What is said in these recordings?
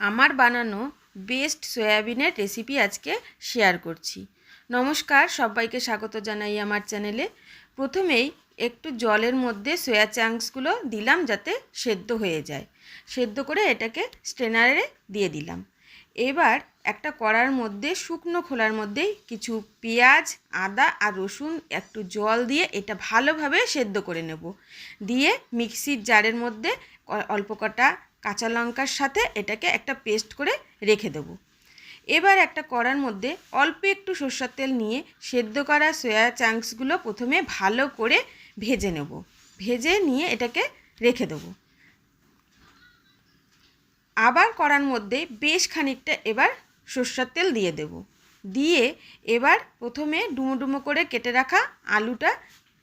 আমার বানানো বেস্ট সয়াবিনের রেসিপি আজকে শেয়ার করছি। নমস্কার, সবাইকে স্বাগত জানাই আমার চ্যানেলে। প্রথমেই একটু জলের মধ্যে সয়া চাংসগুলো দিলাম যাতে সেদ্ধ হয়ে যায়। সেদ্ধ করে এটাকে স্ট্রেনারে দিয়ে দিলাম। এবার একটা কড়ার মধ্যে শুকনো খোলার মধ্যে কিছু পেঁয়াজ, আদা আর রসুন একটু জল দিয়ে এটা ভালোভাবে সেদ্ধ করে নেব। দিয়ে মিক্সির জারের মধ্যে অল্প কটা কাঁচা লঙ্কার সাথে এটাকে একটা পেস্ট করে রেখে দেবো। এবার একটা কড়ার মধ্যে অল্প একটু সরষের তেল নিয়ে সেদ্ধ করা সয়া চাংসগুলো প্রথমে ভালো করে ভেজে নেব। ভেজে নিয়ে এটাকে রেখে দেবো। আবার কড়ার মধ্যে বেশ খানিকটা এবার সরষের তেল দিয়ে দেব। দিয়ে এবার প্রথমে ডুমো ডুমো করে কেটে রাখা আলুটা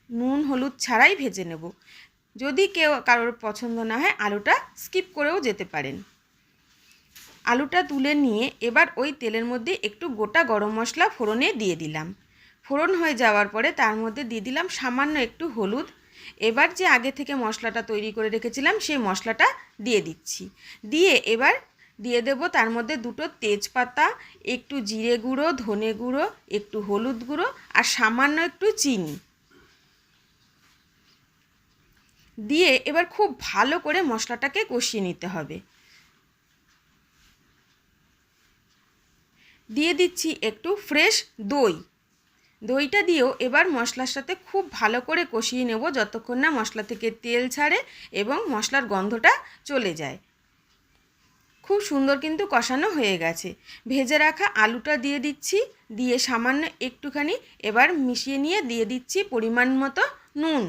নুন হলুদ ছাড়াই ভেজে নেব। যদি কারোর পছন্দ না হয় আলুটা স্কিপ করেও যেতে পারেন। আলুটা তুলে নিয়ে এবার ওই তেলের মধ্যে একটু গোটা গরম মশলা ফোড়নে দিয়ে দিলাম। ফোড়ন হয়ে যাওয়ার পরে তার মধ্যে দিয়ে দিলাম সামান্য একটু হলুদ। এবার যে আগে থেকে মশলাটা তৈরি করে রেখেছিলাম সেই মশলাটা দিয়ে দিচ্ছি। দিয়ে এবার দিয়ে দেব তার মধ্যে দুটো তেজপাতা, একটু জিরে গুঁড়ো, ধনে গুঁড়ো, একটু হলুদ গুঁড়ো আর সামান্য একটু চিনি দিয়ে এবার খুব ভালো করে মশলাটাকে কষিয়ে নিতে হবে। দিয়ে দিচ্ছি একটু ফ্রেশ দই। দইটা দিয়েও এবার মশলার সাথে খুব ভালো করে কষিয়ে নেব যতক্ষণ না মশলা থেকে তেল ছাড়ে এবং মশলার গন্ধটা চলে যায়। খুব সুন্দর কিন্তু কষানো হয়ে গেছে। ভেজে রাখা আলুটা দিয়ে দিচ্ছি। দিয়ে সামান্য একটুখানি এবার মিশিয়ে নিয়ে দিয়ে দিচ্ছি পরিমাণ মতো নুন।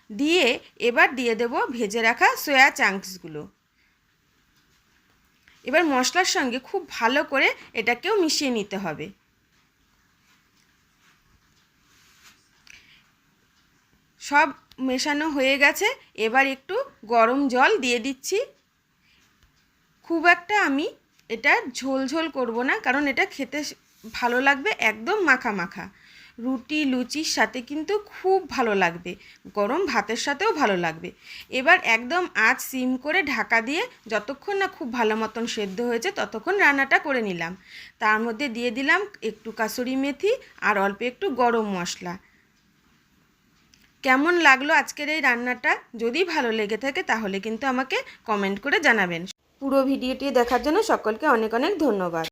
দিয়ে এবার দিয়ে দেব ভেজে রাখা সয়া চাংসগুলো। এবার মশলার সঙ্গে খুব ভালো করে এটাকেও মিশিয়ে নিতে হবে। সব মেশানো হয়ে গেছে। এবার একটু গরম জল দিয়ে দিচ্ছি। খুব একটা আমি এটা ঝোল ঝোল করব না, কারণ এটা খেতে ভালো লাগবে একদম মাখা মাখা। রুটি লুচির সাথে কিন্তু খুব ভালো লাগবে, গরম ভাতের সাথেও ভালো লাগবে। এবার একদম আঁচ সিম করে ঢাকা দিয়ে যতক্ষণ না খুব ভালো মতন সেদ্ধ হয়েছে ততক্ষণ রান্নাটা করে নিলাম। তার মধ্যে দিয়ে দিলাম একটু কাসুরি মেথি আর অল্প একটু গরম মশলা। কেমন লাগলো আজকের এই রান্নাটা? যদি ভালো লেগে থাকে তাহলে কিন্তু আমাকে কমেন্ট করে জানাবেন। পুরো ভিডিওটি দেখার জন্য সকলকে অনেক অনেক ধন্যবাদ।